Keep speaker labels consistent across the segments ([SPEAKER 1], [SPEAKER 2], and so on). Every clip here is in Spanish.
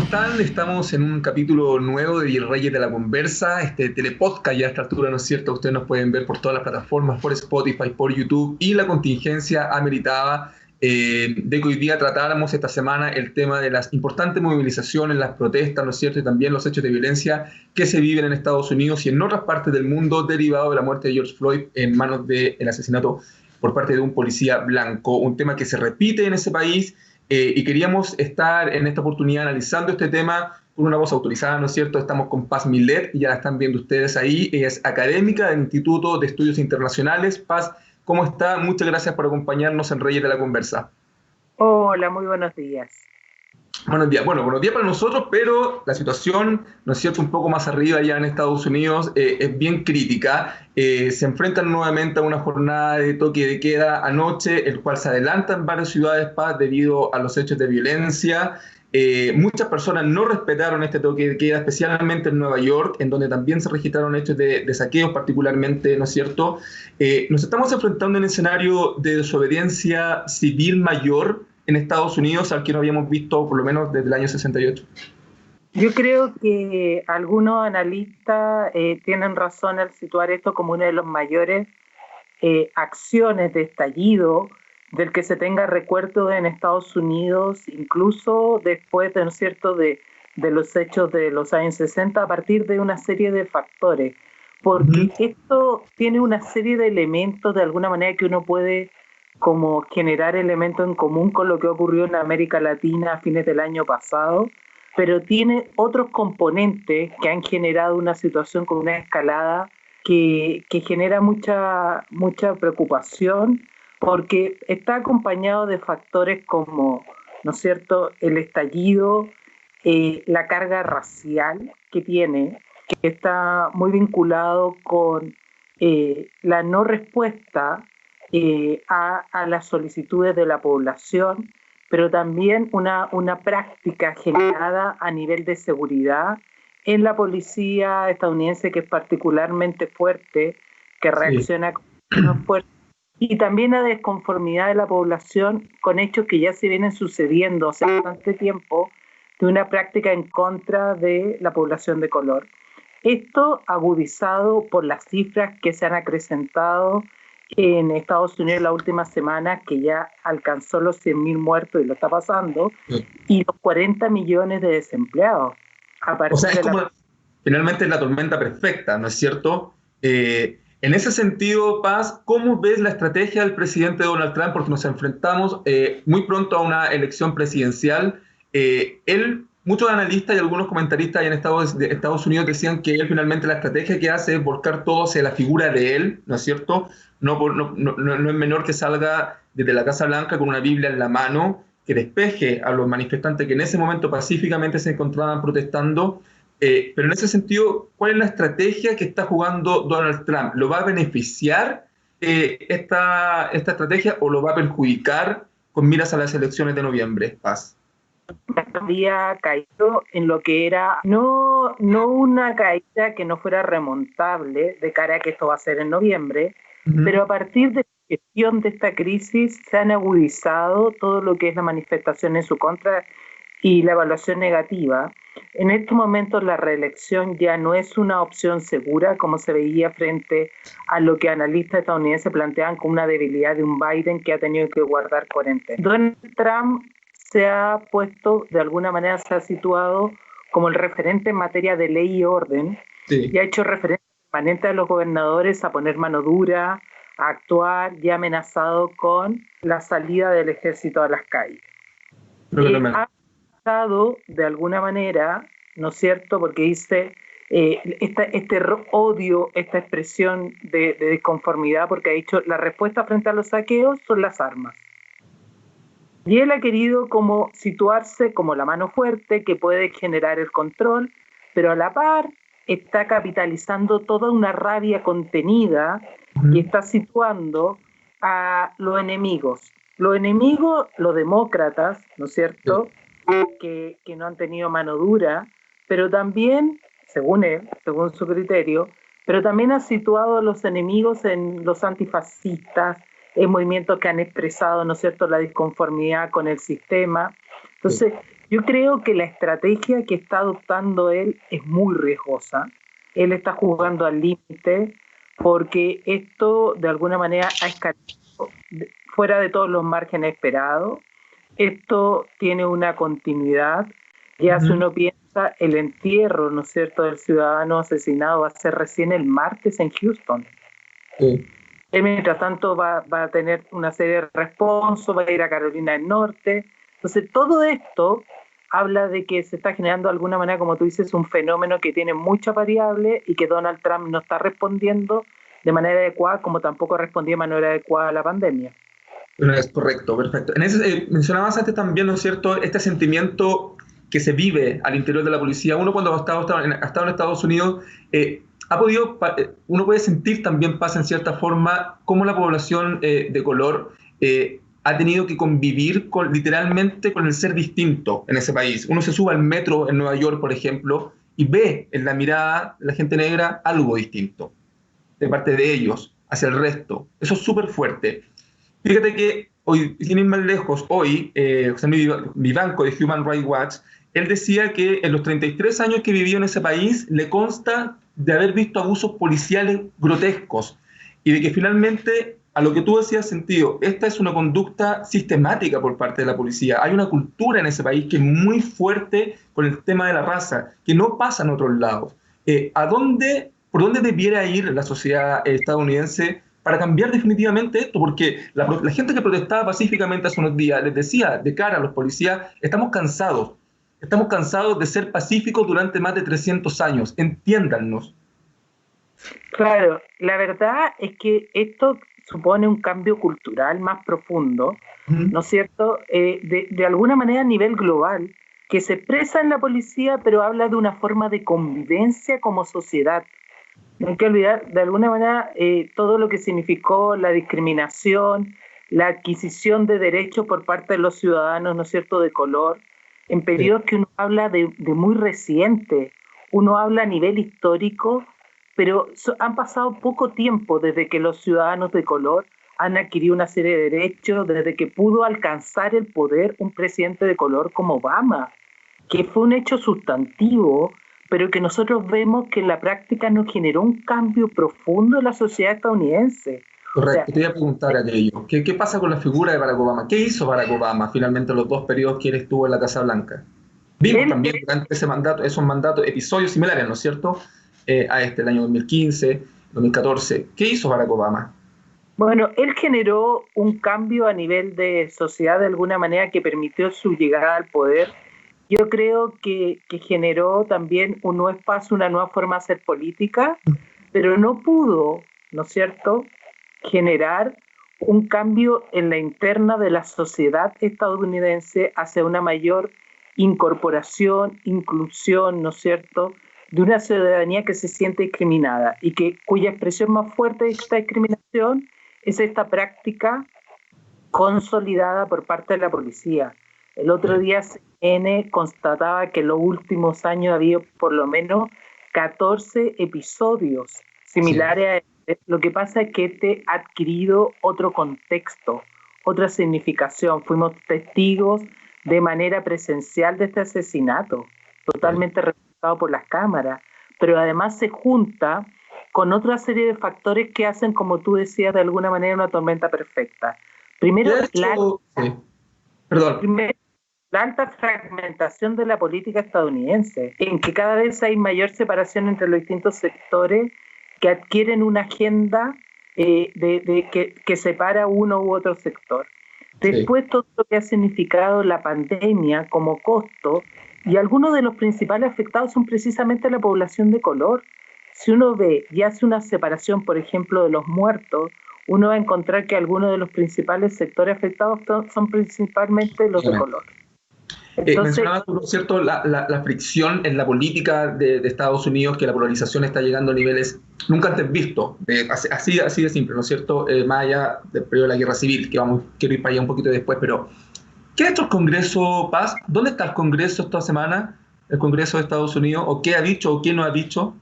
[SPEAKER 1] están? Estamos en un capítulo nuevo de Virreyes de la Conversa, este telepodcast ya a esta altura, ¿no es cierto? Ustedes nos pueden ver por todas las plataformas, por Spotify, por YouTube, y la contingencia ameritaba de que hoy día tratáramos esta semana el tema de las importantes movilizaciones, las protestas, ¿no es cierto? Y también los hechos de violencia que se viven en Estados Unidos y en otras partes del mundo derivado de la muerte de George Floyd en manos del asesinato por parte de un policía blanco, un tema que se repite en ese país. Y queríamos estar en esta oportunidad analizando este tema con una voz autorizada, ¿no es cierto? Estamos con Paz Milet, y ya la están viendo ustedes ahí. Ella es académica del Instituto de Estudios Internacionales. Paz, ¿cómo está? Muchas gracias por acompañarnos en Reyes de la Conversa.
[SPEAKER 2] Hola, muy buenos días.
[SPEAKER 1] Buenos días. Bueno, buenos días para nosotros, pero la situación, ¿no es cierto?, un poco más arriba allá en Estados Unidos es bien crítica. Se enfrentan nuevamente a una jornada de toque de queda anoche, el cual se adelanta en varias ciudades, Paz, debido a los hechos de violencia. Muchas personas no respetaron este toque de queda, especialmente en Nueva York, en donde también se registraron hechos de saqueos particularmente, ¿no es cierto? Nos estamos enfrentando a un escenario de desobediencia civil mayor en Estados Unidos al que no habíamos visto por lo menos desde el año 68.
[SPEAKER 2] Yo creo que algunos analistas tienen razón al situar esto como una de las mayores acciones de estallido del que se tenga recuerdo en Estados Unidos, incluso después de, ¿no es cierto?, de los hechos de los años 60, a partir de una serie de factores, porque esto tiene una serie de elementos de alguna manera que uno puede como generar elementos en común con lo que ocurrió en América Latina a fines del año pasado, pero tiene otros componentes que han generado una situación con una escalada que genera mucha preocupación, porque está acompañado de factores como, ¿no es cierto?, el estallido, la carga racial que tiene, que está muy vinculado con la no respuesta a las solicitudes de la población, pero también una práctica generada a nivel de seguridad en la policía estadounidense, que es particularmente fuerte, que reacciona con fuerte, y también la desconformidad de la población con hechos que ya se vienen sucediendo hace bastante tiempo, de una práctica en contra de la población de color. Esto agudizado por las cifras que se han acrecentado en Estados Unidos la última semana, que ya alcanzó los 100.000 muertos y lo está pasando, y los 40 millones de desempleados.
[SPEAKER 1] O sea, es como finalmente la tormenta perfecta, ¿no es cierto? En ese sentido, Paz, ¿cómo ves la estrategia del presidente Donald Trump? Porque nos enfrentamos muy pronto a una elección presidencial. Muchos analistas y algunos comentaristas en Estados Unidos decían que él finalmente la estrategia que hace es volcar todo hacia la figura de él, ¿no es cierto? No es menor que salga desde la Casa Blanca con una Biblia en la mano, que despeje a los manifestantes que en ese momento pacíficamente se encontraban protestando. Pero en ese sentido, ¿cuál es la estrategia que está jugando Donald Trump? ¿Lo va a beneficiar esta estrategia o lo va a perjudicar con miras a las elecciones de noviembre? Paz.
[SPEAKER 2] Había caído en lo que era no una caída que no fuera remontable de cara a que esto va a ser en noviembre, pero a partir de la gestión de esta crisis se han agudizado todo lo que es la manifestación en su contra y la evaluación negativa. En estos momentos la reelección ya no es una opción segura, como se veía frente a lo que analistas estadounidenses planteaban como una debilidad de un Biden que ha tenido que guardar cuarentena. Donald Trump se ha puesto, de alguna manera se ha situado como el referente en materia de ley y orden, sí, y ha hecho referencia permanente a los gobernadores a poner mano dura, a actuar, y ha amenazado con la salida del ejército a las calles. Ha amenazado de alguna manera, ¿no es cierto?, porque dice este odio, esta expresión de disconformidad, porque ha dicho la respuesta frente a los saqueos son las armas. Y él ha querido como situarse como la mano fuerte que puede generar el control, pero a la par está capitalizando toda una rabia contenida y está situando a los enemigos. Los enemigos, los demócratas, ¿no es cierto?, que no han tenido mano dura, pero también, según él, según su criterio, pero también ha situado a los enemigos en los antifascistas, en movimientos que han expresado, ¿no es cierto?, la disconformidad con el sistema. Entonces, Yo creo que la estrategia que está adoptando él es muy riesgosa. Él está jugando al límite porque esto de alguna manera ha escalado fuera de todos los márgenes esperados. Esto tiene una continuidad. Ya si uno piensa, el entierro, ¿no es cierto?, del ciudadano asesinado va a ser recién el martes en Houston. Sí. Él, mientras tanto, va a tener una serie de responsos, va a ir a Carolina del Norte. Entonces, todo esto habla de que se está generando de alguna manera, como tú dices, un fenómeno que tiene muchas variables y que Donald Trump no está respondiendo de manera adecuada, como tampoco respondía de manera adecuada a la pandemia.
[SPEAKER 1] Bueno, es correcto, perfecto. Mencionabas antes también, ¿no es cierto?, este sentimiento que se vive al interior de la policía. Uno cuando ha estado en Estados Unidos, uno puede sentir también pasa en cierta forma cómo la población de color ha tenido que convivir literalmente con el ser distinto en ese país. Uno se sube al metro en Nueva York, por ejemplo, y ve en la mirada de la gente negra algo distinto de parte de ellos hacia el resto. Eso es súper fuerte. Fíjate que hoy, sin ir más lejos, hoy, José Vivanco de Human Rights Watch, él decía que en los 33 años que vivió en ese país le consta de haber visto abusos policiales grotescos y de que finalmente, a lo que tú decías sentido, esta es una conducta sistemática por parte de la policía. Hay una cultura en ese país que es muy fuerte con el tema de la raza, que no pasa en otros lados. ¿Por dónde debiera ir la sociedad estadounidense para cambiar definitivamente esto? Porque la gente que protestaba pacíficamente hace unos días les decía de cara a los policías, estamos cansados de ser pacíficos durante más de 300 años, entiéndannos.
[SPEAKER 2] Claro, la verdad es que esto supone un cambio cultural más profundo, ¿no es cierto?, de alguna manera a nivel global, que se expresa en la policía, pero habla de una forma de convivencia como sociedad. No hay que olvidar, de alguna manera, todo lo que significó la discriminación, la adquisición de derechos por parte de los ciudadanos, ¿no es cierto?, de color, en periodos que uno habla de muy reciente, uno habla a nivel histórico, pero han pasado poco tiempo desde que los ciudadanos de color han adquirido una serie de derechos, desde que pudo alcanzar el poder un presidente de color como Obama, que fue un hecho sustantivo, pero que nosotros vemos que en la práctica nos generó un cambio profundo en la sociedad estadounidense.
[SPEAKER 1] Correcto, te iba a preguntar aquello. ¿Qué pasa con la figura de Barack Obama? ¿Qué hizo Barack Obama finalmente en los 2 periodos que él estuvo en la Casa Blanca? Vimos también durante esos mandatos, episodios similares, ¿no es cierto?, el año 2015, 2014. ¿Qué hizo Barack Obama?
[SPEAKER 2] Bueno, él generó un cambio a nivel de sociedad de alguna manera que permitió su llegada al poder. Yo creo que generó también un nuevo espacio, una nueva forma de hacer política, pero no pudo, ¿no es cierto?, generar un cambio en la interna de la sociedad estadounidense hacia una mayor incorporación, inclusión, ¿no es cierto?, de una ciudadanía que se siente discriminada y cuya expresión más fuerte de esta discriminación es esta práctica consolidada por parte de la policía. El otro día CNN constataba que en los últimos años había por lo menos 14 episodios similares a este. Lo que pasa es que este ha adquirido otro contexto, otra significación. Fuimos testigos de manera presencial de este asesinato, totalmente reportado por las cámaras, pero además se junta con otra serie de factores que hacen, como tú decías, de alguna manera una tormenta perfecta. Primero, la alta fragmentación de la política estadounidense, en que cada vez hay mayor separación entre los distintos sectores que adquieren una agenda que separa uno u otro sector. Después, todo lo que ha significado la pandemia como costo, y algunos de los principales afectados son precisamente la población de color. Si uno ve y hace una separación, por ejemplo, de los muertos, uno va a encontrar que algunos de los principales sectores afectados son principalmente los de color.
[SPEAKER 1] Mencionabas tú, ¿no es cierto?, la fricción en la política de Estados Unidos, que la polarización está llegando a niveles nunca antes vistos, así de simple, ¿no es cierto?, más allá del periodo de la Guerra Civil, que quiero ir para allá un poquito después, pero ¿qué ha hecho el Congreso, Paz? ¿Dónde está el Congreso esta semana, el Congreso de Estados Unidos? ¿O qué ha dicho o qué no ha dicho?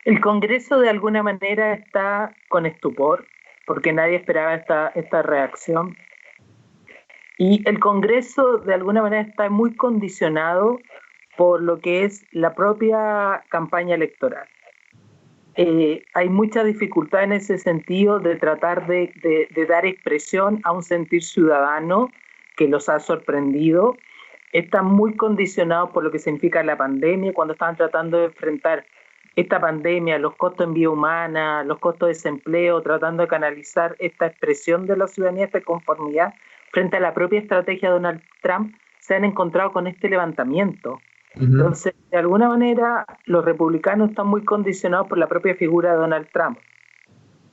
[SPEAKER 2] El Congreso de alguna manera está con estupor, porque nadie esperaba esta reacción. Y el Congreso de alguna manera está muy condicionado por lo que es la propia campaña electoral. Hay mucha dificultad en ese sentido de tratar de dar expresión a un sentir ciudadano que los ha sorprendido. Están muy condicionados por lo que significa la pandemia, cuando estaban tratando de enfrentar esta pandemia, los costos en vida humana, los costos de desempleo, tratando de canalizar esta expresión de la ciudadanía, esta conformidad frente a la propia estrategia de Donald Trump, se han encontrado con este levantamiento. Entonces, de alguna manera, los republicanos están muy condicionados por la propia figura de Donald Trump.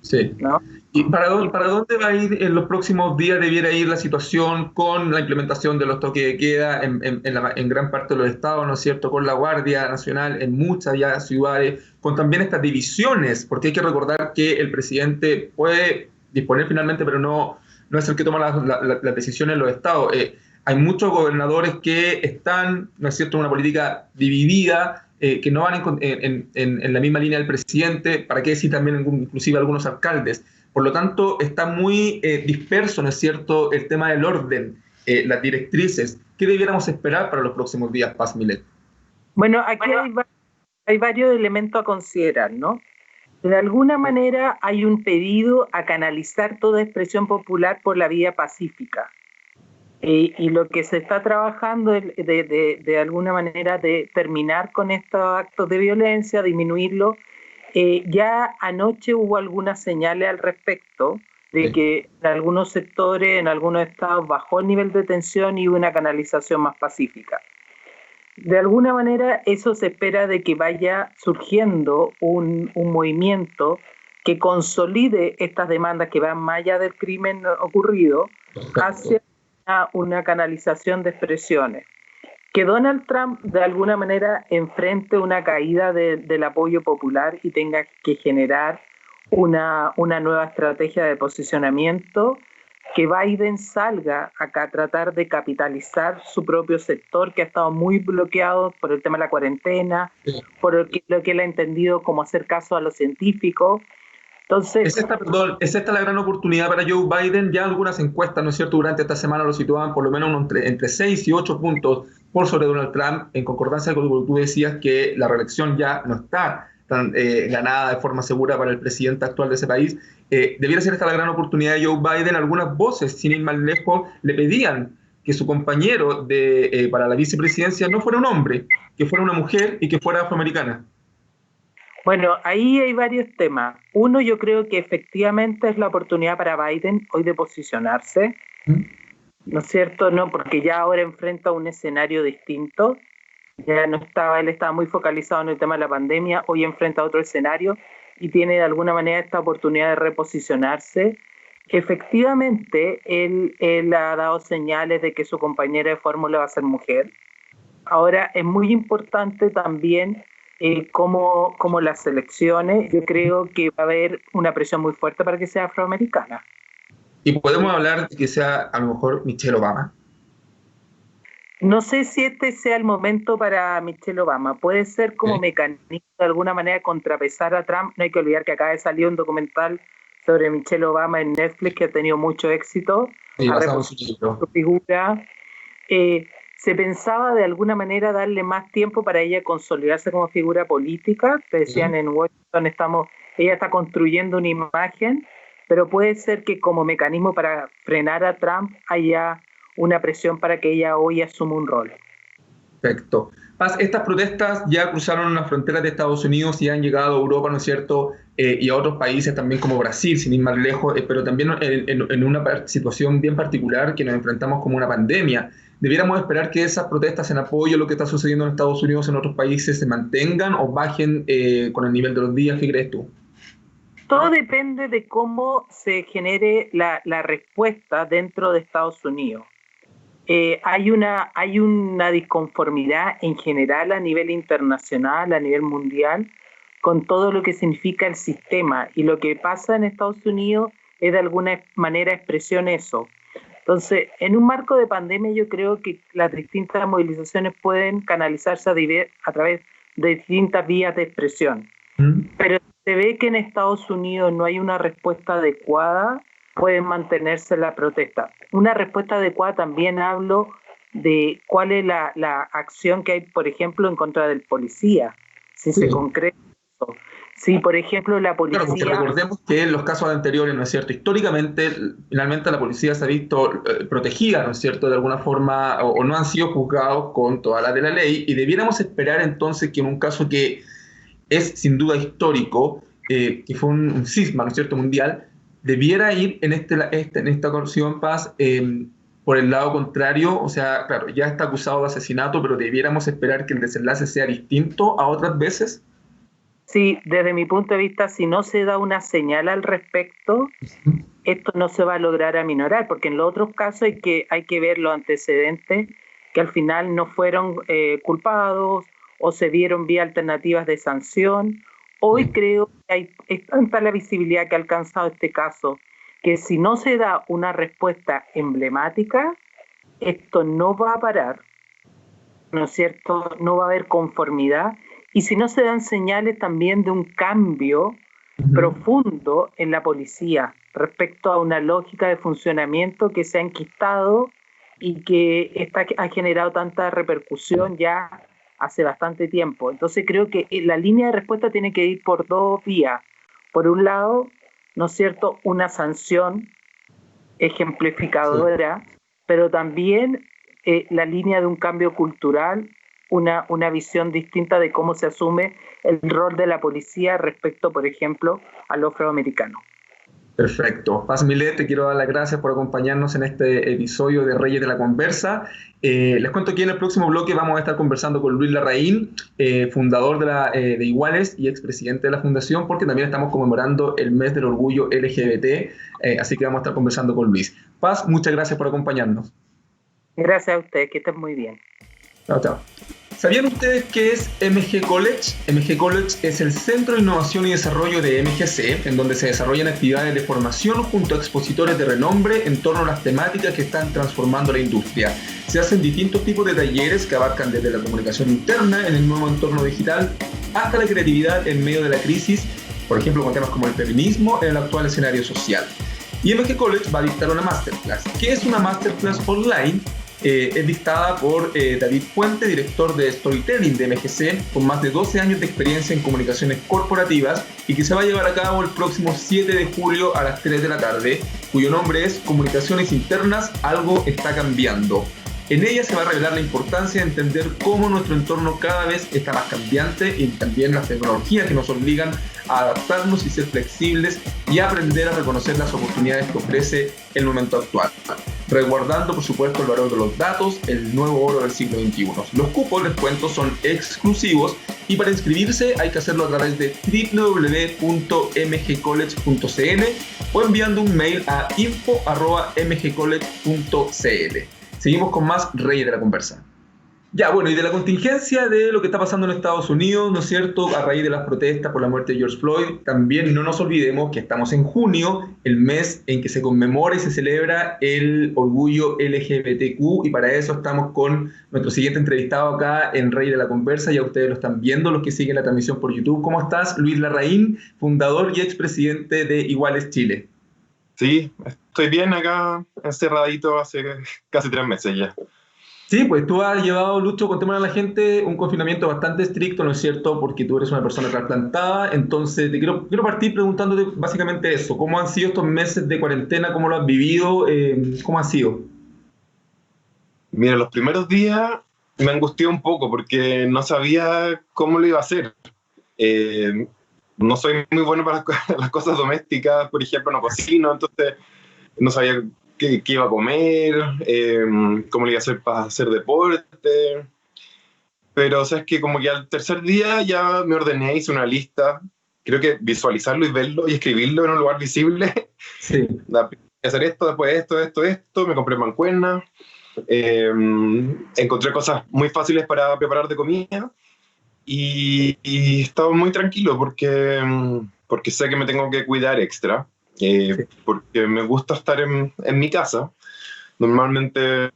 [SPEAKER 1] Sí.
[SPEAKER 2] ¿No?
[SPEAKER 1] ¿Y para dónde va a ir en los próximos días? ¿Debiera ir la situación con la implementación de los toques de queda en gran parte de los estados, ¿no es cierto? Con la Guardia Nacional en muchas ya ciudades, con también estas divisiones, porque hay que recordar que el presidente puede disponer finalmente, pero no es el que toma las decisiones en los estados. Hay muchos gobernadores que están, ¿no es cierto?, en una política dividida, que no van en la misma línea del presidente, para qué decir también inclusive algunos alcaldes. Por lo tanto, está muy disperso, ¿no es cierto?, el tema del orden, las directrices. ¿Qué debiéramos esperar para los próximos días, Paz Milet?
[SPEAKER 2] Bueno, aquí hay varios elementos a considerar, ¿no? De alguna manera hay un pedido a canalizar toda expresión popular por la vía pacífica. Y lo que se está trabajando de alguna manera de terminar con estos actos de violencia, disminuirlo. Ya anoche hubo algunas señales al respecto de que en algunos sectores, en algunos estados, bajó el nivel de tensión y hubo una canalización más pacífica. De alguna manera eso se espera de que vaya surgiendo un movimiento que consolide estas demandas que van más allá del crimen ocurrido hacia una canalización de expresiones. Que Donald Trump de alguna manera enfrente una caída del apoyo popular y tenga que generar una nueva estrategia de posicionamiento, que Biden salga acá a tratar de capitalizar su propio sector, que ha estado muy bloqueado por el tema de la cuarentena, por lo que él ha entendido como hacer caso a los científicos. Entonces,
[SPEAKER 1] ¿Es esta la gran oportunidad para Joe Biden? Ya algunas encuestas, ¿no es cierto?, durante esta semana lo situaban por lo menos entre 6 y 8 puntos por sobre Donald Trump, en concordancia con lo que tú decías, que la reelección ya no está tan ganada de forma segura para el presidente actual de ese país. Debiera ser esta la gran oportunidad de Joe Biden. Algunas voces, sin ir más lejos, le pedían que su compañero para la vicepresidencia no fuera un hombre, que fuera una mujer y que fuera afroamericana.
[SPEAKER 2] Bueno, ahí hay varios temas. Uno, yo creo que efectivamente es la oportunidad para Biden hoy de posicionarse, ¿no es cierto? No, porque ya ahora enfrenta un escenario distinto. Ya no estaba, él estaba muy focalizado en el tema de la pandemia, hoy enfrenta otro escenario y tiene de alguna manera esta oportunidad de reposicionarse. Efectivamente, él ha dado señales de que su compañera de fórmula va a ser mujer. Ahora, es muy importante también como las elecciones, yo creo que va a haber una presión muy fuerte para que sea afroamericana.
[SPEAKER 1] ¿Y podemos hablar de que sea a lo mejor Michelle Obama?
[SPEAKER 2] No sé si este sea el momento para Michelle Obama. Puede ser como mecanismo de alguna manera contrapesar a Trump. No hay que olvidar que acaba de salir un documental sobre Michelle Obama en Netflix que ha tenido mucho éxito.
[SPEAKER 1] Sí, basado en su libro.
[SPEAKER 2] Su figura. Se pensaba de alguna manera darle más tiempo para ella consolidarse como figura política. Te decían en Washington, ella está construyendo una imagen, pero puede ser que como mecanismo para frenar a Trump haya una presión para que ella hoy asuma un rol.
[SPEAKER 1] Perfecto. Paz, estas protestas ya cruzaron las fronteras de Estados Unidos y han llegado a Europa, ¿no es cierto?, y a otros países también como Brasil, sin ir más lejos, pero también en una situación bien particular que nos enfrentamos como una pandemia. ¿Debiéramos esperar que esas protestas en apoyo a lo que está sucediendo en Estados Unidos en otros países se mantengan o bajen con el nivel de los días? ¿Qué crees tú?
[SPEAKER 2] Todo depende de cómo se genere la respuesta dentro de Estados Unidos. Hay una disconformidad en general a nivel internacional, a nivel mundial, con todo lo que significa el sistema. Y lo que pasa en Estados Unidos es de alguna manera expresión eso. Entonces, en un marco de pandemia yo creo que las distintas movilizaciones pueden canalizarse a través de distintas vías de expresión. Pero se ve que en Estados Unidos no hay una respuesta adecuada pueden mantenerse la protesta. Una respuesta adecuada también hablo de cuál es la acción que hay, por ejemplo, en contra del policía, si se concreta eso. Si, por ejemplo, la
[SPEAKER 1] Claro, porque
[SPEAKER 2] policía...
[SPEAKER 1] recordemos que en los casos anteriores, ¿no es cierto? Históricamente, finalmente la policía se ha visto protegida, ¿no es cierto? De alguna forma, o no han sido juzgados con toda la de la ley, y debiéramos esperar entonces que en un caso que es sin duda histórico, que fue un cisma, ¿no es cierto?, mundial, debiera ir en en esta ocasión, Paz, por el lado contrario. O sea, claro, ya está acusado de asesinato, pero debiéramos esperar que el desenlace sea distinto a otras veces.
[SPEAKER 2] Sí, desde mi punto de vista, si no se da una señal al respecto, esto no se va a lograr aminorar, porque en los otros casos hay que ver los antecedentes que al final no fueron culpados o se dieron vía alternativas de sanción. Hoy creo que es tanta la visibilidad que ha alcanzado este caso que si no se da una respuesta emblemática, esto no va a parar, ¿no es cierto? No va a haber conformidad. Y si no se dan señales también de un cambio profundo en la policía respecto a una lógica de funcionamiento que se ha enquistado y que ha generado tanta repercusión ya hace bastante tiempo. Entonces creo que la línea de respuesta tiene que ir por dos vías. Por un lado, ¿no es cierto?, una sanción ejemplificadora, pero también la línea de un cambio cultural, una visión distinta de cómo se asume el rol de la policía respecto, por ejemplo, a los afroamericanos.
[SPEAKER 1] Perfecto. Paz Milet, te quiero dar las gracias por acompañarnos en este episodio de Reyes de la Conversa. Les cuento que en el próximo bloque vamos a estar conversando con Luis Larraín, fundador de Iguales y expresidente de la Fundación, porque también estamos conmemorando el mes del orgullo LGBT, así que vamos a estar conversando con Luis. Paz, muchas gracias por acompañarnos.
[SPEAKER 2] Gracias a ustedes, que estén muy bien.
[SPEAKER 1] Chao, chao. ¿Sabían ustedes qué es MG College? MG College es el Centro de Innovación y Desarrollo de MGC, en donde se desarrollan actividades de formación junto a expositores de renombre en torno a las temáticas que están transformando la industria. Se hacen distintos tipos de talleres que abarcan desde la comunicación interna en el nuevo entorno digital hasta la creatividad en medio de la crisis, por ejemplo con temas como el feminismo en el actual escenario social. Y MG College va a dictar una masterclass. ¿Qué es una masterclass online? Es dictada por David Puente, director de Storytelling de MGC, con más de 12 años de experiencia en comunicaciones corporativas y que se va a llevar a cabo el próximo 7 de julio a las 3 de la tarde, cuyo nombre es Comunicaciones Internas, algo está cambiando. En ella se va a revelar la importancia de entender cómo nuestro entorno cada vez está más cambiante y también las tecnologías que nos obligan a adaptarnos y ser flexibles y aprender a reconocer las oportunidades que ofrece el momento actual, resguardando por supuesto el valor de los datos, el nuevo oro del siglo XXI. Los cupos, les cuento, son exclusivos y para inscribirse hay que hacerlo a través de www.mgcollege.cl o enviando un mail a info@mgcollege.cl. Seguimos con más Reyes de la Conversa. Ya, bueno, y de la contingencia de lo que está pasando en Estados Unidos, ¿no es cierto?, a raíz de las protestas por la muerte de George Floyd, también no nos olvidemos que estamos en junio, el mes en que se conmemora y se celebra el orgullo LGBTQ, y para eso estamos con nuestro siguiente entrevistado acá en Reyes de la Conversa. Ya ustedes lo están viendo, los que siguen la transmisión por YouTube. ¿Cómo estás, Luis Larraín, fundador y expresidente de Iguales Chile?
[SPEAKER 3] Sí, estoy bien acá, encerradito hace casi 3 meses ya.
[SPEAKER 1] Sí, pues tú has llevado, Lucho, contémosle a la gente, un confinamiento bastante estricto, ¿no es cierto? Porque tú eres una persona trasplantada. Entonces te quiero partir preguntándote básicamente eso. ¿Cómo han sido estos meses de cuarentena? ¿Cómo lo has vivido? ¿Cómo ha sido?
[SPEAKER 3] Mira, los primeros días me angustié un poco porque no sabía cómo lo iba a hacer. No soy muy bueno para las cosas domésticas, por ejemplo, no cocino, entonces no sabía qué iba a comer, cómo lo iba a hacer para hacer deporte. Pero sabes que como que al tercer día ya me ordené, hice una lista. Creo que visualizarlo y verlo y escribirlo en un lugar visible.
[SPEAKER 1] Sí.
[SPEAKER 3] Hacer esto, después esto, me compré mancuernas. Encontré cosas muy fáciles para preparar de comida. Y estaba muy tranquilo porque sé que me tengo que cuidar extra, porque me gusta estar en mi casa. Normalmente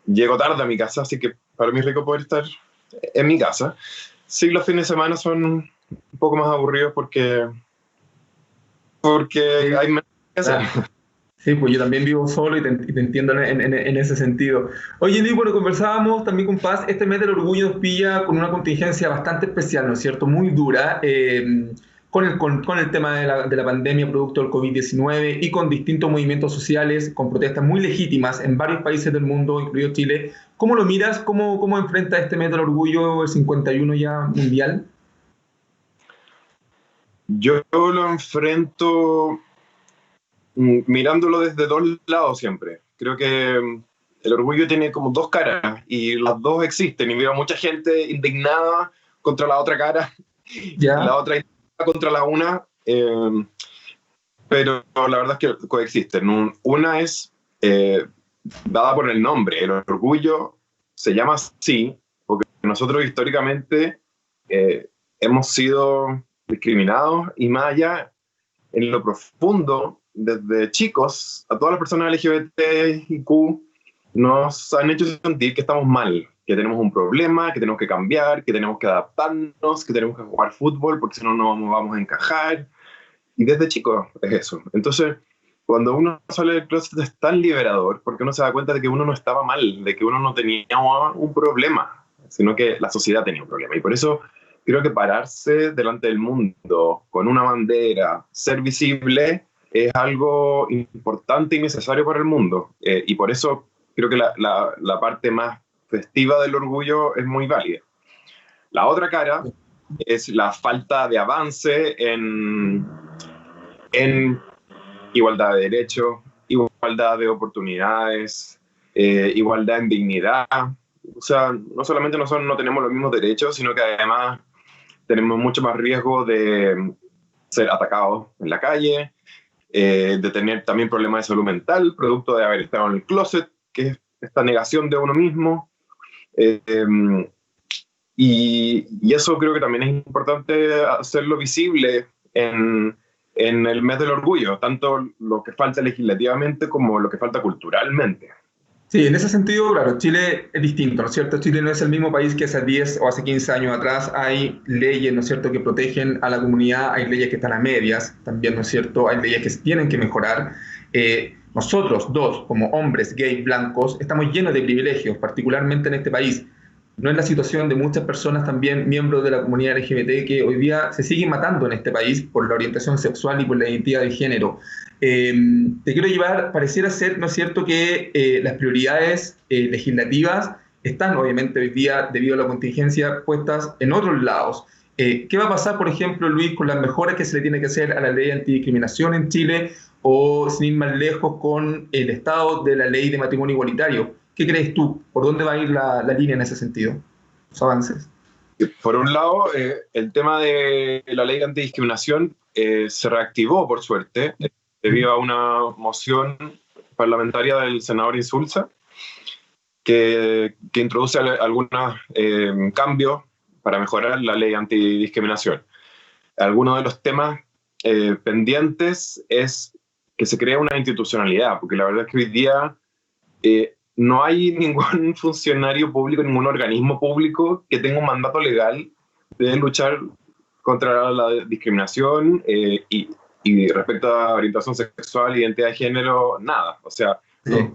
[SPEAKER 3] llego tarde a mi casa, así que para mí es rico poder estar en mi casa. Sí, los fines de semana son un poco más aburridos porque hay menos que hacer.
[SPEAKER 1] Sí, pues yo también vivo solo y te entiendo en ese sentido. Oye, Luis, bueno, conversábamos también con Paz, este mes del orgullo nos pilla con una contingencia bastante especial, ¿no es cierto? Muy dura, con el tema de la pandemia producto del COVID-19 y con distintos movimientos sociales, con protestas muy legítimas en varios países del mundo, incluido Chile. ¿Cómo lo miras? ¿Cómo enfrenta este mes del orgullo, el 51 ya mundial?
[SPEAKER 3] Yo lo enfrento mirándolo desde dos lados siempre. Creo que el orgullo tiene como dos caras y las dos existen y veo mucha gente indignada contra la otra cara y la
[SPEAKER 1] ¿Ya?
[SPEAKER 3] otra indignada contra la una, pero la verdad es que coexisten. Una es dada por el nombre. El orgullo se llama así porque nosotros históricamente hemos sido discriminados y más allá, en lo profundo, desde chicos, a todas las personas LGBTIQ nos han hecho sentir que estamos mal, que tenemos un problema, que tenemos que cambiar, que tenemos que adaptarnos, que tenemos que jugar fútbol porque si no, no vamos a encajar. Y desde chicos es eso. Entonces, cuando uno sale del closet es tan liberador porque uno se da cuenta de que uno no estaba mal, de que uno no tenía un problema, sino que la sociedad tenía un problema. Y por eso creo que pararse delante del mundo con una bandera, ser visible, es algo importante y necesario para el mundo. Y por eso creo que la parte más festiva del orgullo es muy válida. La otra cara es la falta de avance en igualdad de derechos, igualdad de oportunidades, igualdad en dignidad. O sea, no solamente nosotros no tenemos los mismos derechos, sino que además tenemos mucho más riesgo de ser atacados en la calle, de tener también problemas de salud mental, producto de haber estado en el closet, que es esta negación de uno mismo. Eh, y eso creo que también es importante hacerlo visible en el mes del orgullo, tanto lo que falta legislativamente como lo que falta culturalmente.
[SPEAKER 1] Sí, en ese sentido, claro, Chile es distinto, ¿no es cierto? Chile no es el mismo país que hace 10 o hace 15 años atrás. Hay leyes, ¿no es cierto?, que protegen a la comunidad, hay leyes que están a medias, también, ¿no es cierto?, hay leyes que se tienen que mejorar. Nosotros dos, como hombres gay blancos, estamos llenos de privilegios, particularmente en este país. No es la situación de muchas personas también, miembros de la comunidad LGBT, que hoy día se siguen matando en este país por la orientación sexual y por la identidad de género. Eh, Te quiero llevar, pareciera ser, ¿no es cierto?, que las prioridades legislativas están obviamente hoy día, debido a la contingencia, puestas en otros lados. ¿Qué va a pasar, por ejemplo, Luis, con las mejoras que se le tiene que hacer a la ley antidiscriminación en Chile o, sin ir más lejos, con el estado de la ley de matrimonio igualitario? ¿Qué crees tú? ¿Por dónde va a ir la línea en ese sentido? Los avances.
[SPEAKER 3] Por un lado, el tema de la ley de antidiscriminación se reactivó, por suerte, debido a una moción parlamentaria del senador Insulza, que introduce algunos cambios para mejorar la ley antidiscriminación. Algunos de los temas pendientes es que se crea una institucionalidad, porque la verdad es que hoy día no hay ningún funcionario público, ningún organismo público que tenga un mandato legal de luchar contra la discriminación y respecto a orientación sexual, identidad de género, nada. O sea,
[SPEAKER 1] Sí.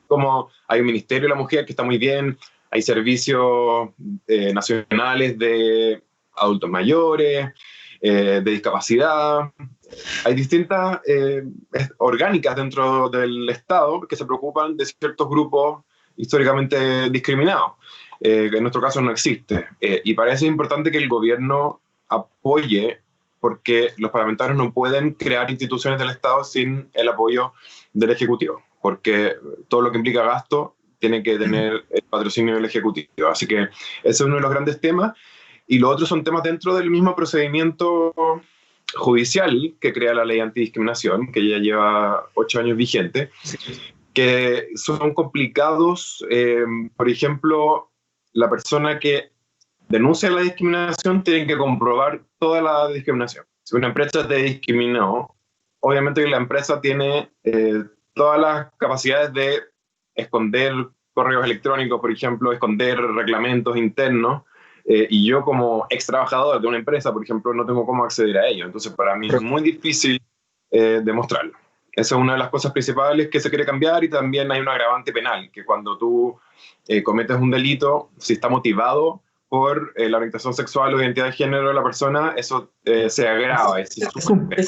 [SPEAKER 3] como hay un Ministerio de la Mujer que está muy bien, hay servicios nacionales de adultos mayores, de discapacidad, hay distintas orgánicas dentro del Estado que se preocupan de ciertos grupos históricamente discriminados, que en nuestro caso no existe. Y parece importante que el gobierno apoye, porque los parlamentarios no pueden crear instituciones del Estado sin el apoyo del Ejecutivo, porque todo lo que implica gasto tiene que tener el patrocinio del Ejecutivo. Así que ese es uno de los grandes temas. Y los otros son temas dentro del mismo procedimiento judicial que crea la ley antidiscriminación, que ya lleva 8 años vigente, que son complicados. Por ejemplo, la persona que denuncia la discriminación tiene que comprobar toda la discriminación. Si una empresa te discriminó, obviamente que la empresa tiene todas las capacidades de esconder correos electrónicos, por ejemplo, esconder reglamentos internos, y yo como ex trabajador de una empresa, por ejemplo, no tengo cómo acceder a ello. Entonces, para mí es muy difícil demostrarlo. Esa es una de las cosas principales que se quiere cambiar, y también hay un agravante penal, que cuando tú cometes un delito, si está motivado por la orientación sexual o identidad de género de la persona, eso se agrava.
[SPEAKER 1] Ese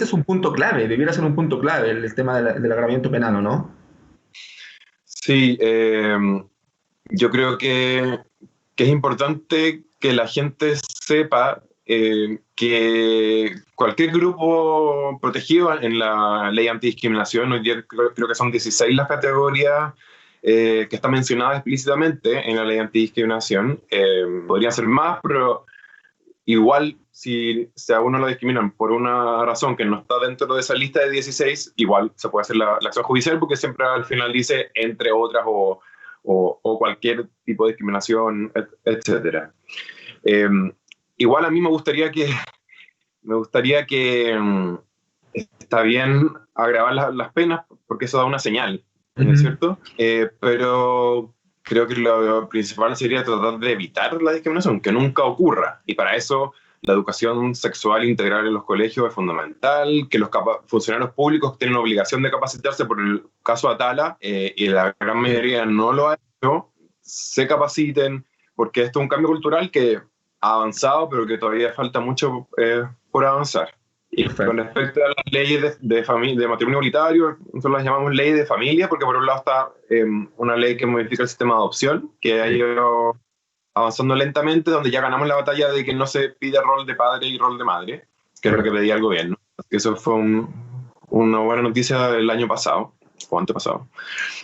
[SPEAKER 1] es un punto clave, debiera ser un punto clave el tema del agravamiento penal, ¿o no?
[SPEAKER 3] Sí, yo creo que es importante que la gente sepa que cualquier grupo protegido en la ley antidiscriminación, hoy día creo que son 16 las categorías que están mencionadas explícitamente en la ley antidiscriminación, podrían ser más, pero igual si a uno lo discriminan por una razón que no está dentro de esa lista de 16, igual se puede hacer la acción judicial, porque siempre al final dice entre otras o cualquier tipo de discriminación, etc. Igual a mí me gustaría que está bien agravar las penas, porque eso da una señal, ¿no es cierto? Pero creo que lo principal sería tratar de evitar la discriminación, que nunca ocurra. Y para eso la educación sexual integral en los colegios es fundamental, que los funcionarios públicos tienen obligación de capacitarse. Por el caso Atala, y la gran mayoría no lo ha hecho, se capaciten, porque esto es un cambio cultural que ha avanzado, pero que todavía falta mucho por avanzar. Y con respecto a las leyes de matrimonio igualitario, nosotros las llamamos ley de familia, porque por un lado está una ley que modifica el sistema de adopción, que ha ido avanzando lentamente, donde ya ganamos la batalla de que no se pide rol de padre y rol de madre, que es lo que pedía el gobierno. Eso fue una buena noticia el año pasado, o antepasado.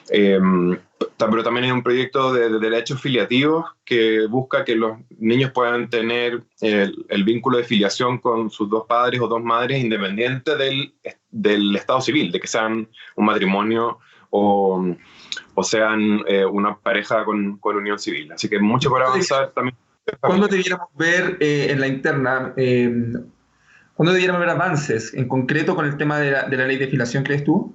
[SPEAKER 3] Pero también hay un proyecto de derechos filiativos que busca que los niños puedan tener el vínculo de filiación con sus dos padres o dos madres, independiente del estado civil, de que sean un matrimonio o sean una pareja con unión civil. Así que mucho por avanzar también.
[SPEAKER 1] ¿Cuándo debiéramos ver en la interna, cuándo debiéramos ver avances en concreto con el tema de la ley de filiación, crees tú?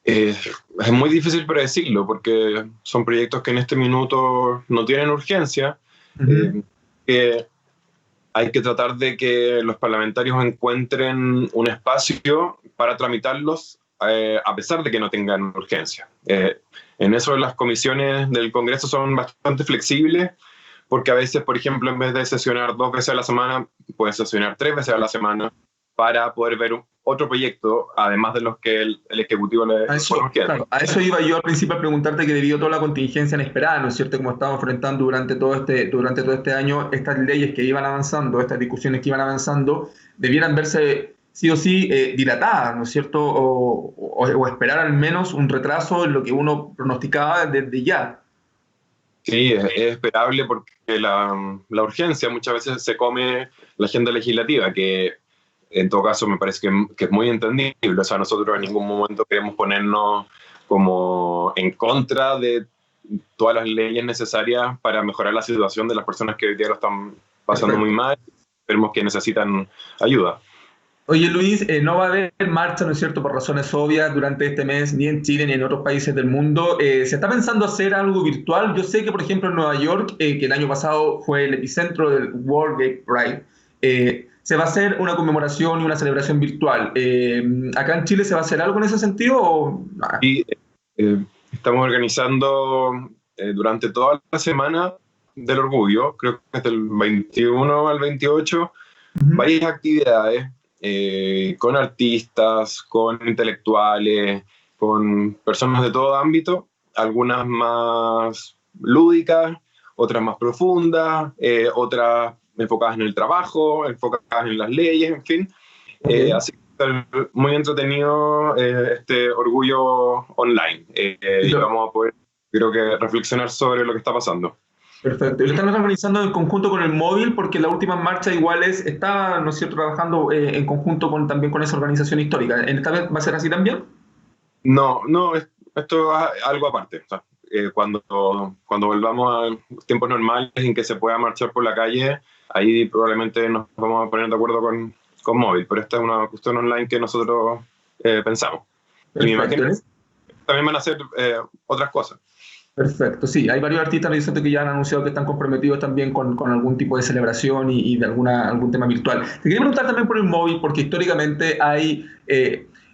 [SPEAKER 3] Es muy difícil predecirlo, porque son proyectos que en este minuto no tienen urgencia. Hay que tratar de que los parlamentarios encuentren un espacio para tramitarlos, a pesar de que no tengan urgencia. En eso las comisiones del Congreso son bastante flexibles, porque a veces, por ejemplo, en vez de sesionar 2 veces a la semana, pueden sesionar 3 veces a la semana, para poder ver otro proyecto, además de los que el Ejecutivo le pone.
[SPEAKER 1] Claro, a eso iba yo al principio a preguntarte, que debido a toda la contingencia inesperada, ¿no es cierto?, como estamos enfrentando durante todo este año, estas leyes que iban avanzando, estas discusiones que iban avanzando, debieran verse sí o sí dilatadas, ¿no es cierto?, o esperar al menos un retraso en lo que uno pronosticaba desde ya.
[SPEAKER 3] Sí, es esperable, porque la urgencia muchas veces se come la agenda legislativa, que en todo caso me parece que es muy entendible. O sea, nosotros en ningún momento queremos ponernos como en contra de todas las leyes necesarias para mejorar la situación de las personas que hoy día lo están pasando muy mal, esperemos que necesitan ayuda.
[SPEAKER 1] Oye, Luis, no va a haber marcha, ¿no es cierto?, por razones obvias durante este mes, ni en Chile ni en otros países del mundo. ¿Se está pensando hacer algo virtual? Yo sé que, por ejemplo, en Nueva York, que el año pasado fue el epicentro del World Gay Pride, se va a hacer una conmemoración y una celebración virtual. ¿Acá en Chile se va a hacer algo en ese sentido? ¿O?
[SPEAKER 3] Sí, estamos organizando durante toda la semana del orgullo, creo que desde el 21 al 28, varias actividades con artistas, con intelectuales, con personas de todo ámbito, algunas más lúdicas, otras más profundas, otras enfocadas en el trabajo, enfocadas en las leyes, en fin. Así que está muy entretenido este orgullo online. Y vamos a poder, creo que, reflexionar sobre lo que está pasando.
[SPEAKER 1] Perfecto. ¿Y lo están organizando en conjunto con el móvil? Porque la última marcha igual está, ¿no es cierto?, trabajando en conjunto también con esa organización histórica. ¿Esta vez va a ser así también?
[SPEAKER 3] No, esto es algo aparte. O sea, cuando volvamos a tiempos normales en que se pueda marchar por la calle, ahí probablemente nos vamos a poner de acuerdo con móvil, pero esta es una cuestión online que nosotros pensamos. Y me imagino que también van a hacer otras cosas.
[SPEAKER 1] Perfecto, sí, hay varios artistas recentes que ya han anunciado que están comprometidos también con algún tipo de celebración y de algún tema virtual. Te quería preguntar también por el móvil, porque históricamente hay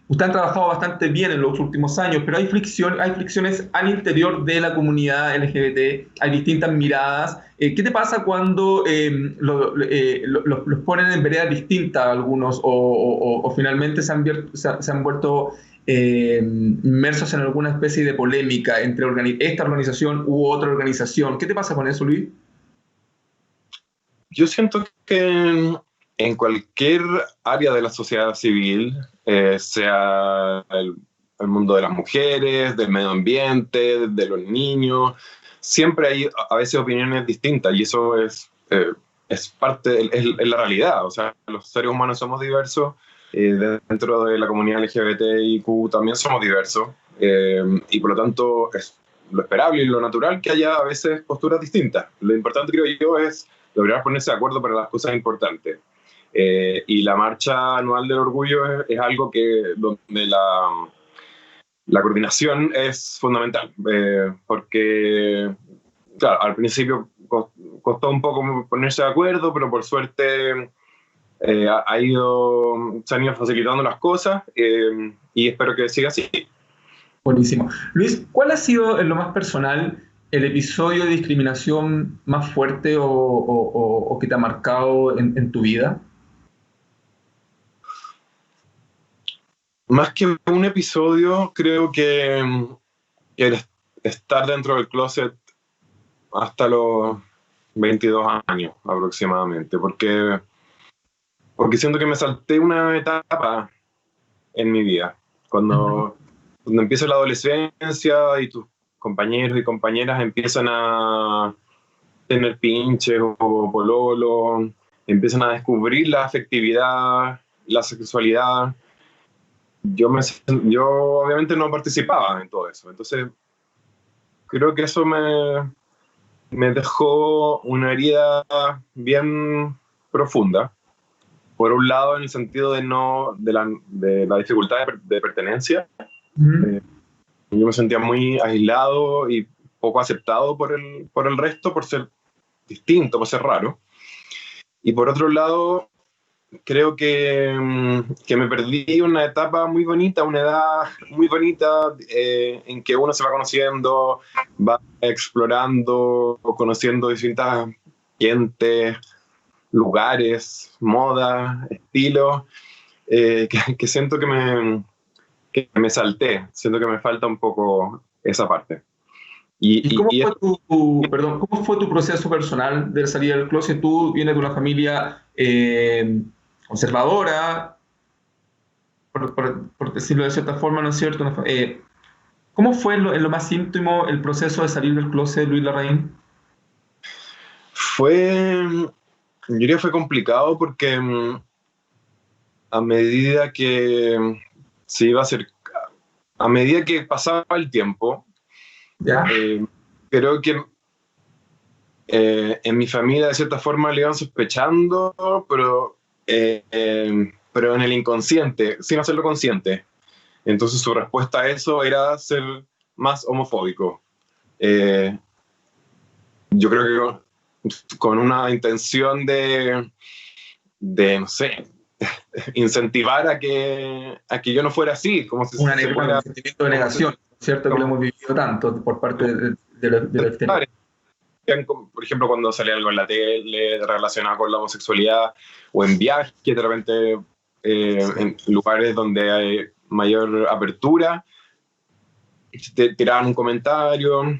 [SPEAKER 1] Ustedes han trabajado bastante bien en los últimos años, pero hay fricciones al interior de la comunidad LGBT, hay distintas miradas. ¿Qué te pasa cuando los ponen en veredas distintas algunos o finalmente se han vuelto inmersos en alguna especie de polémica entre esta organización u otra organización? ¿Qué te pasa con eso, Luis?
[SPEAKER 3] Yo siento que en cualquier área de la sociedad civil, sea el mundo de las mujeres, del medio ambiente, de los niños, siempre hay a veces opiniones distintas y eso es parte, es la realidad. O sea, los seres humanos somos diversos, dentro de la comunidad LGBTIQ también somos diversos, y por lo tanto es lo esperable y lo natural que haya a veces posturas distintas. Lo importante, creo yo, es lograr ponerse de acuerdo para las cosas importantes. Y la marcha anual del orgullo es algo donde la coordinación es fundamental, porque, claro, al principio costó un poco ponerse de acuerdo, pero por suerte se han ido facilitando las cosas, y espero que siga así.
[SPEAKER 1] Buenísimo. Luis, ¿cuál ha sido en lo más personal el episodio de discriminación más fuerte o que te ha marcado en tu vida?
[SPEAKER 3] Más que un episodio, creo que estar dentro del closet hasta los 22 años aproximadamente, porque siento que me salté una etapa en mi vida. Cuando empieza la adolescencia y tus compañeros y compañeras empiezan a tener pinches o pololo, empiezan a descubrir la afectividad, la sexualidad. Yo obviamente no participaba en todo eso, entonces creo que eso me dejó una herida bien profunda. Por un lado, en el sentido de la dificultad de pertenencia. Yo me sentía muy aislado y poco aceptado por el resto, por ser distinto, por ser raro. Y por otro lado, creo que me perdí una etapa muy bonita, una edad muy bonita, en que uno se va conociendo, va explorando, conociendo distintas gentes, lugares, moda, estilos, que siento que me salté, siento que me falta un poco esa parte.
[SPEAKER 1] ¿Y cómo fue tu proceso personal de salir del closet? Tú vienes de una familia conservadora, por decirlo de cierta forma, ¿no es cierto? ¿Cómo fue en lo más íntimo el proceso de salir del closet, Luis Larraín?
[SPEAKER 3] Yo diría que fue complicado porque a medida que a medida que pasaba el tiempo,
[SPEAKER 1] ¿Ya?
[SPEAKER 3] creo que en mi familia de cierta forma le iban sospechando, pero en el inconsciente, sin hacerlo consciente. Entonces su respuesta a eso era ser más homofóbico. Yo creo que con una intención de no sé, incentivar a que yo no fuera así, como si
[SPEAKER 1] Un sentimiento de negación, ¿cierto? Que lo hemos vivido tanto por parte de los exteriores.
[SPEAKER 3] Por ejemplo, cuando sale algo en la tele relacionado con la homosexualidad, o en viajes, de repente en lugares donde hay mayor apertura, te tiraban un comentario.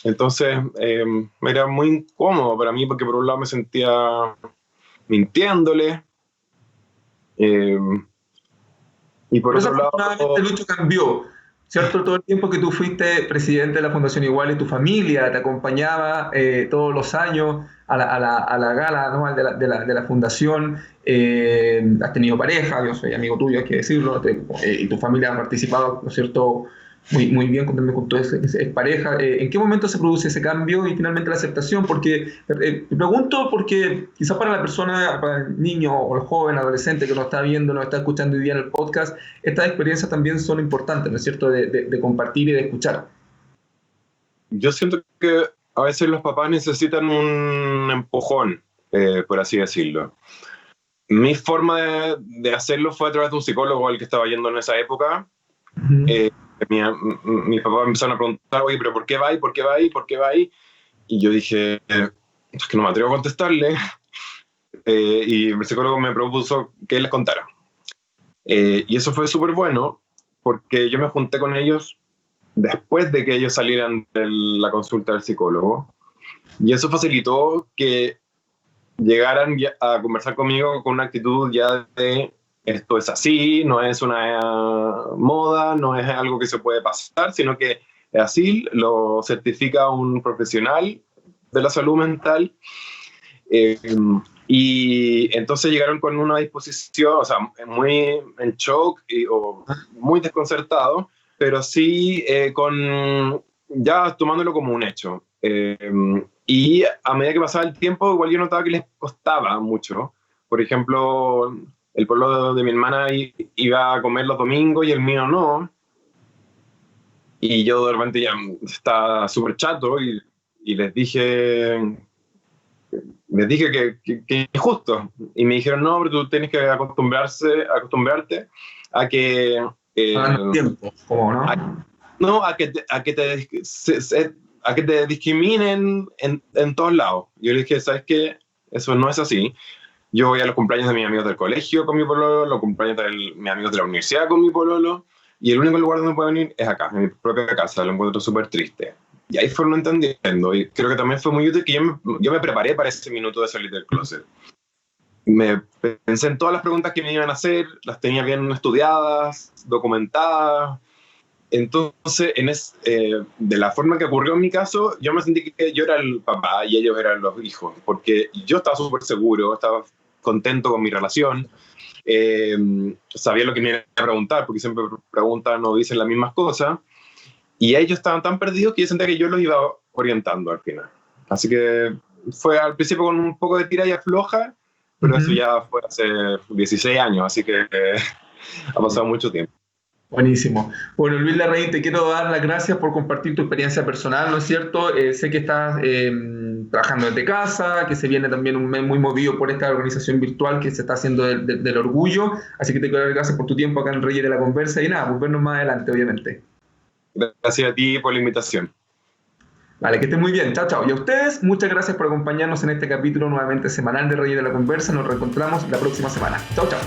[SPEAKER 3] Entonces era muy incómodo para mí, porque por un lado me sentía mintiéndole, y por otro lado...
[SPEAKER 1] Lucho cambió, ¿cierto? Todo el tiempo que tú fuiste presidente de la Fundación Igual y tu familia te acompañaba todos los años a la gala anual de la Fundación. Has tenido pareja, yo soy amigo tuyo, hay que decirlo, y tu familia ha participado, ¿no es cierto?, muy bien con tu pareja. ¿En qué momento se produce ese cambio y finalmente la aceptación? Porque te pregunto porque quizás para la persona, para el niño o el joven, adolescente que nos está viendo, nos está escuchando hoy día en el podcast, estas experiencias también son importantes, ¿no es cierto?, de compartir y de escuchar.
[SPEAKER 3] Yo siento que a veces los papás necesitan un empujón, por así decirlo. mi forma de hacerlo fue a través de un psicólogo al que estaba yendo en esa época. Mi papá me empezaron a preguntar, oye, pero ¿por qué va ahí? ¿Por qué va ahí? ¿Por qué va ahí? Y yo dije, es que no me atrevo a contestarle. Y el psicólogo me propuso que les contara. Y eso fue súper bueno, porque yo me junté con ellos después de que ellos salieran de la consulta del psicólogo. Y eso facilitó que llegaran a conversar conmigo con una actitud ya de esto es así, no es una moda, no es algo que se puede pasar, sino que es así, lo certifica un profesional de la salud mental. Y entonces llegaron con una disposición, o sea, muy en shock o muy desconcertado, pero sí ya tomándolo como un hecho. Y a medida que pasaba el tiempo, igual yo notaba que les costaba mucho. Por ejemplo, el pueblo de mi hermana iba a comer los domingos y el mío no. Y yo de repente ya estaba súper chato y les dije que es justo. Y me dijeron, no, pero tú tienes que acostumbrarte a que...
[SPEAKER 1] tiempo, ¿cómo no?
[SPEAKER 3] A que te discriminen en todos lados. Yo le dije, ¿sabes qué? Eso no es así. Yo voy a los cumpleaños de mis amigos del colegio con mi pololo, los cumpleaños de mis amigos de la universidad con mi pololo, y el único lugar donde puedo venir es acá, en mi propia casa. Lo encuentro súper triste. Y ahí fueron entendiendo, y creo que también fue muy útil que yo me preparé para ese minuto de salir del closet. Me pensé en todas las preguntas que me iban a hacer, las tenía bien estudiadas, documentadas. Entonces, de la forma que ocurrió en mi caso, yo me sentí que yo era el papá y ellos eran los hijos, porque yo estaba súper seguro, estaba contento con mi relación, sabía lo que me iban a preguntar, porque siempre preguntan o dicen las mismas cosas, y ellos estaban tan perdidos que yo sentía que yo los iba orientando al final. Así que fue al principio con un poco de tira y afloja, pero eso ya fue hace 16 años, así que ha pasado mucho tiempo.
[SPEAKER 1] Buenísimo. Bueno, Luis Larraín, te quiero dar las gracias por compartir tu experiencia personal, ¿no es cierto? Sé que estás trabajando desde casa, que se viene también un mes muy movido por esta organización virtual que se está haciendo del orgullo, así que te quiero dar gracias por tu tiempo acá en Reyes de la Conversa y nada, pues vernos más adelante, obviamente.
[SPEAKER 3] Gracias a ti por la invitación.
[SPEAKER 1] Vale, que estén muy bien. Chao, chao. Y a ustedes, muchas gracias por acompañarnos en este capítulo nuevamente semanal de Reyes de la Conversa. Nos reencontramos la próxima semana. Chao, chao.